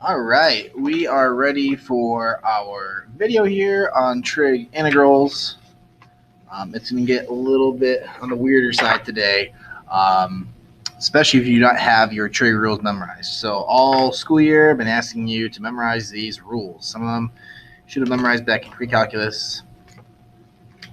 All right, we are ready for our video here on trig integrals. It's going to get a little bit on the weirder side today, especially if you don't have your trig rules memorized. So all school year, I've been asking you to memorize these rules. Some of them should have memorized back in pre-calculus.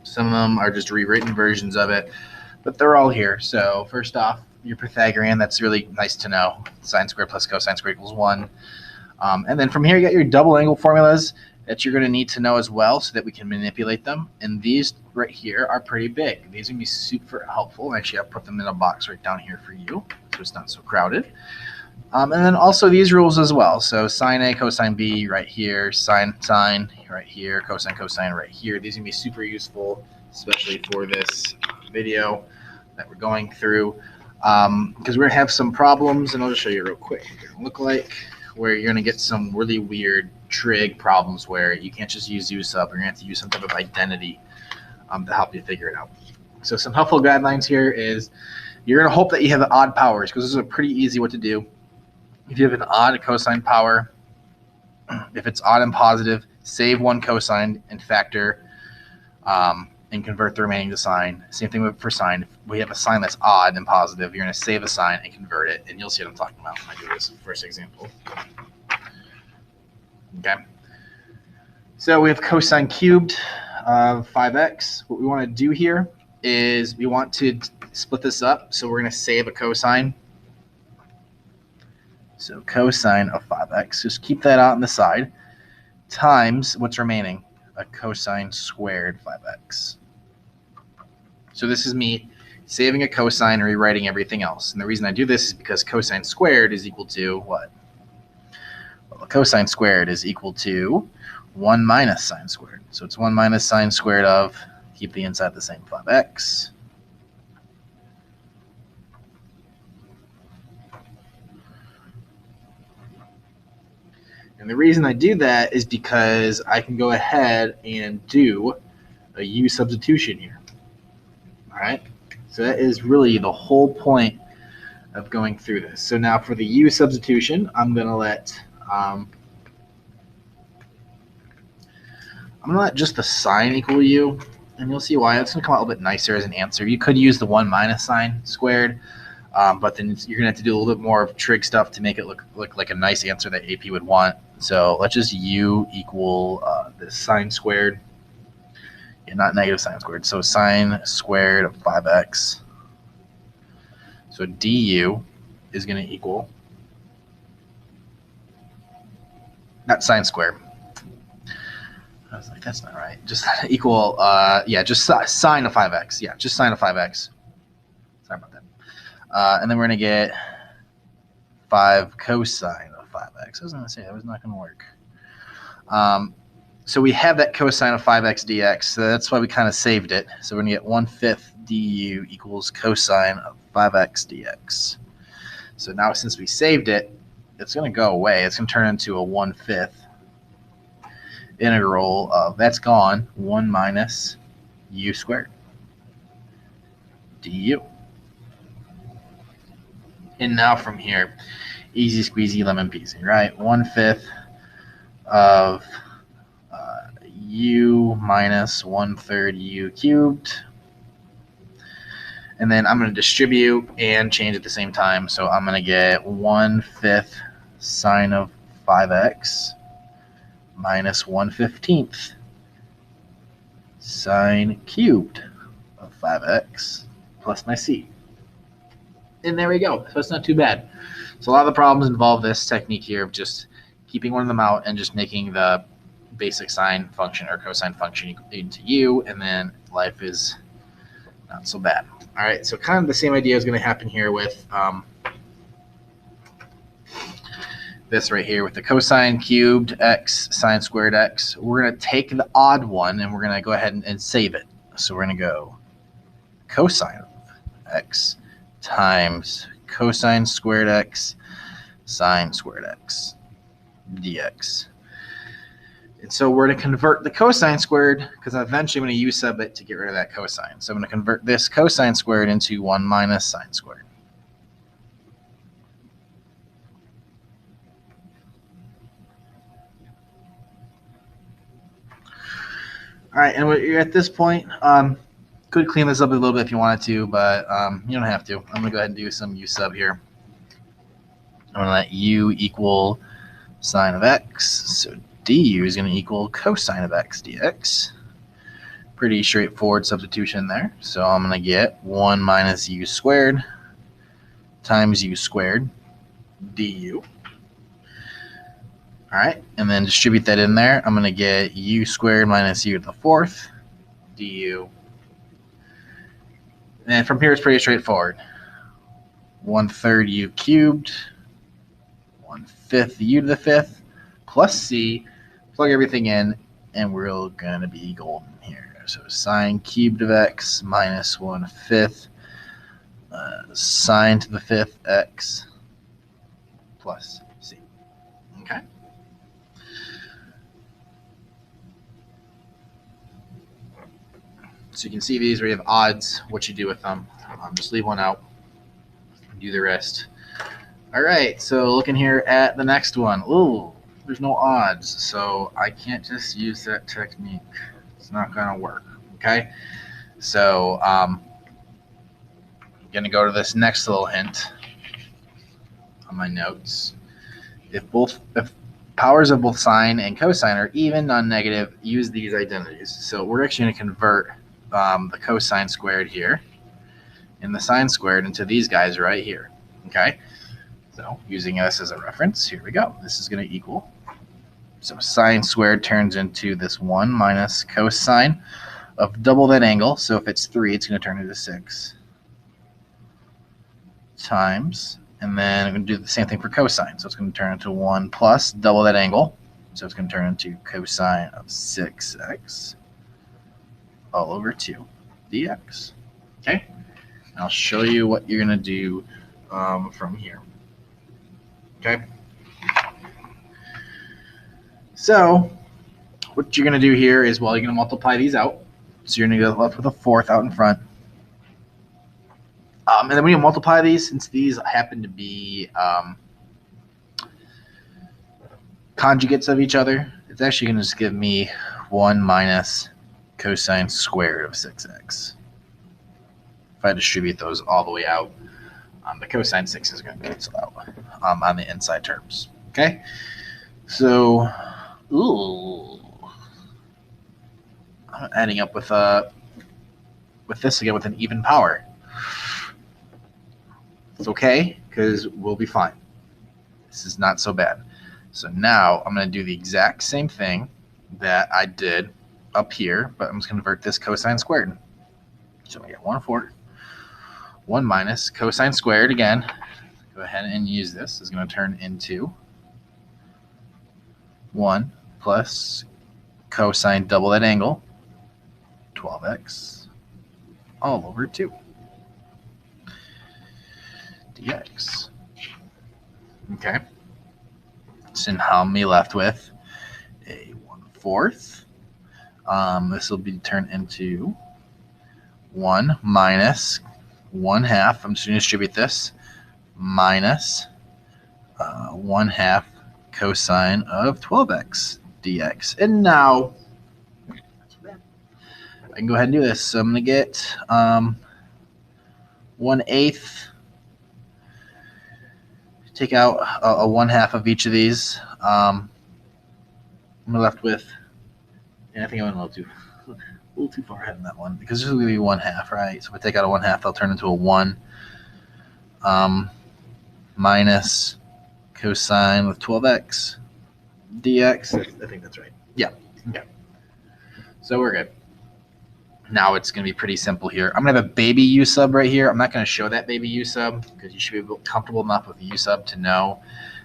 Some of them are just rewritten versions of it, but they're all here. So first off, your Pythagorean, that's really nice to know. Sine squared plus cosine squared equals 1. And then from here, you got your double angle formulas that you're going to need to know as well so that we can manipulate them. And these right here are pretty big. These are going to be super helpful. Actually, I'll put them in a box right down here for you so it's not so crowded. And then also these rules as well. So sine A, cosine B right here, sine right here, cosine right here. These are going to be super useful, especially for this video that we're going through. Because we're going to have some problems, and I'll just show you real quick what they're going to look like, where you're going to get some really weird trig problems where you can't just use u sub. You're going to have to use some type of identity to help you figure it out. So some helpful guidelines here is you're going to hope that you have odd powers, because this is pretty easy what to do. If you have an odd cosine power, if it's odd and positive, save one cosine and factor and convert the remaining to sine. Same thing for sine. If we have a sign that's odd and positive, you're going to save a sign and convert it, and you'll see what I'm talking about when I do this first example. Okay. So we have cosine cubed of 5x. What we want to do here is we want to split this up. So we're going to save a cosine. So cosine of 5x, just keep that out on the side, times what's remaining, a cosine squared 5x. So this is me saving a cosine and rewriting everything else. And the reason I do this is because cosine squared is equal to what? Well, cosine squared is equal to 1 minus sine squared. So it's 1 minus sine squared of, keep the inside the same, 5x. And the reason I do that is because I can go ahead and do a u substitution here. All right, so that is really the whole point of going through this. So now for the u substitution, I'm going to let just the sign equal u, and you'll see why. It's going to come out a little bit nicer as an answer. You could use the 1 minus sine squared, but then you're going to have to do a little bit more of trig stuff to make it look like a nice answer that AP would want. So let's just u equal the sine squared, and not negative sine squared. So sine squared of 5x. So du is going to equal, not sine squared. I was like, that's not right. Just equal, just sine of 5x. Yeah, just sine of 5x. Sorry about that. And then we're going to get 5 cosine of 5x. I was going to say that was not going to work. So we have that cosine of 5x dx, so that's why we kind of saved it. So we're going to get 1/5 du equals cosine of 5x dx. So now since we saved it, it's going to go away. It's going to turn into a 1/5 integral of, that's gone, 1 minus u squared du. And now from here, easy squeezy lemon peasy, right? 1/5 of u minus 1/3 u cubed. And then I'm going to distribute and change at the same time. So I'm going to get 1/5 sine of 5x minus 1/15 sine cubed of 5x plus my c. And there we go. So it's not too bad. So a lot of the problems involve this technique here of just keeping one of them out and just making the basic sine function or cosine function equal to u, and then life is not so bad. All right, so kind of the same idea is going to happen here with this right here with the cosine cubed x sine squared x. We're going to take the odd one and we're going to go ahead and save it. So we're going to go cosine of x times cosine squared x sine squared x dx. And so we're going to convert the cosine squared, because eventually I'm going to u sub it to get rid of that cosine. So I'm going to convert this cosine squared into 1 minus sine squared. All right, and you're at this point. Could clean this up a little bit if you wanted to, but you don't have to. I'm gonna go ahead and do some u sub here. I'm gonna let u equal sine of x, so du is gonna equal cosine of x dx. Pretty straightforward substitution there. So I'm gonna get 1 minus u squared times u squared du. All right, and then distribute that in there. I'm gonna get u squared minus u to the fourth du. And from here, it's pretty straightforward. 1/3 u cubed, 1/5 u to the fifth, plus c. Plug everything in, and we're going to be golden here. So sine cubed of x minus 1/5 sine to the fifth x plus c. Okay. So you can see these where you have odds, what you do with them. Just leave one out, do the rest. All right, so looking here at the next one. Ooh, there's no odds, so I can't just use that technique. It's not gonna work, okay? So I'm gonna go to this next little hint on my notes. If powers of both sine and cosine are even, non-negative, use these identities. So we're actually gonna convert the cosine squared here and the sine squared into these guys right here, okay? So using this as a reference, here we go. This is going to equal, so sine squared turns into this 1 minus cosine of double that angle. So if it's 3, it's going to turn into 6 times, and then I'm going to do the same thing for cosine. So it's going to turn into 1 plus double that angle. So it's going to turn into cosine of 6x all over 2 dx. Okay, I'll show you what you're going to do from here. Okay, so what you're going to do here is, well, you're going to multiply these out. So you're going to go left with a fourth out in front. And then when you multiply these, since these happen to be conjugates of each other, it's actually going to just give me 1 minus cosine squared of 6x. If I distribute those all the way out, the cosine 6 is going to cancel out on the inside terms. Okay, so I'm adding up with this again with an even power. It's okay because we'll be fine. This is not so bad. So now I'm going to do the exact same thing that I did up here, but I'm just going to convert this cosine squared. So I get 1/4, 1 minus cosine squared again. Go ahead and use this. It's going to turn into 1 plus cosine double that angle, 12x, all over 2 dx. Okay. So now I'm left with a 1/4. This will be turned into 1 minus 1/2. I'm just going to distribute this minus 1/2 cosine of 12x dx. And now I can go ahead and do this. So I'm going to get 1/8. Take out a 1/2 of each of these. I'm left with, and I think I went a little too far ahead in that one because this is going to be 1/2, right? So if I take out a 1/2, I'll turn into a 1 minus cosine with 12x dx. I think that's right. Yeah. Okay. So we're good. Now it's going to be pretty simple here. I'm going to have a baby u sub right here. I'm not going to show that baby u sub because you should be comfortable enough with u sub to know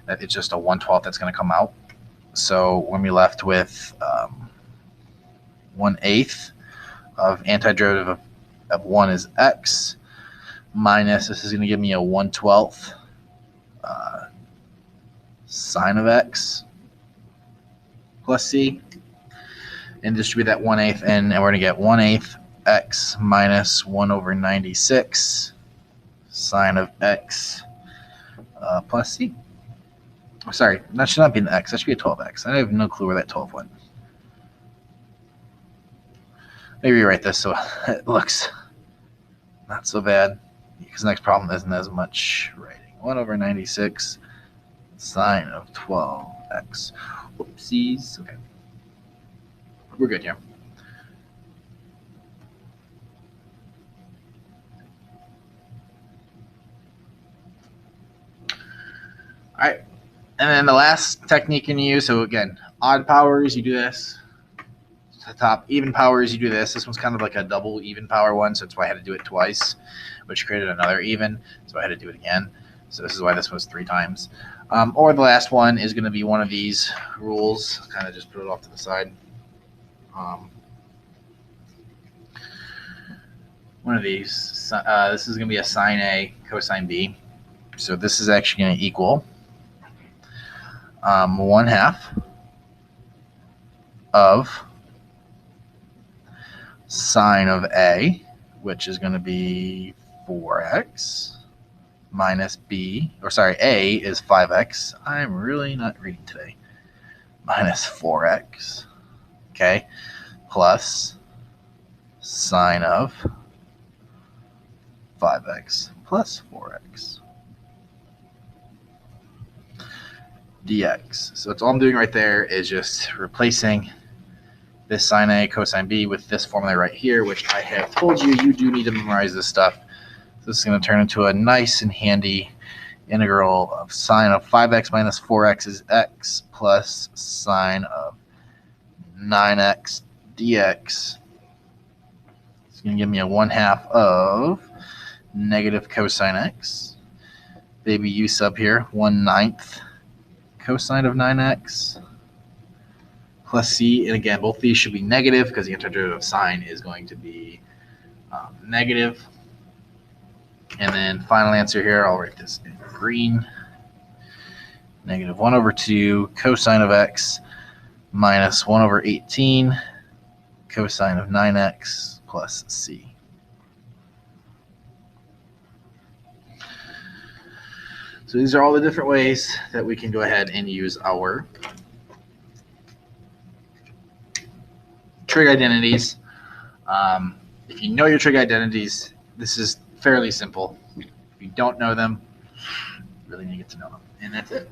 that it's just a 1/12 that's going to come out. So when we left with 1/8 of antiderivative of 1 is x minus, this is going to give me a 1/12 sine of x plus c, and distribute that 1/8 in, and we're going to get 1/8 x minus 1 over 96 sine of x plus c. Sorry, that should not be an x. That should be a 12x. I have no clue where that 12 went. maybe rewrite this so it looks not so bad, because the next problem isn't as much writing. 1 over 96 sine of 12x. Whoopsies. Okay. We're good here. All right. And then the last technique you can use, so again, odd powers, you do this. To the top, even powers, you do this. This one's kind of like a double even power one, so that's why I had to do it twice, which created another even, so I had to do it again. So this is why this was 3 times. Or the last one is going to be one of these rules. Kind of just put it off to the side. One of these. This is going to be a sine A, cosine B. So this is actually going to equal 1/2 of sine of A, which is going to be 4x, minus B, or sorry, A is 5x. I'm really not reading today. Minus 4x, okay, plus sine of 5x plus 4x dx. So that's all I'm doing right there is just replacing this sine A cosine B with this formula right here, which I have told you you do need to memorize this stuff. So this is going to turn into a nice and handy integral of sine of 5x minus 4x is x plus sine of 9x dx. It's going to give me a 1/2 of negative cosine x. Baby u sub here, 1/9 cosine of 9x plus c. And again, both these should be negative because the antiderivative of sine is going to be negative. And then final answer here, I'll write this in green. Negative 1 over 2 cosine of x minus 1 over 18 cosine of 9x plus c. So these are all the different ways that we can go ahead and use our trig identities. If you know your trig identities, this is fairly simple. If you don't know them, you really need to get to know them. And that's it.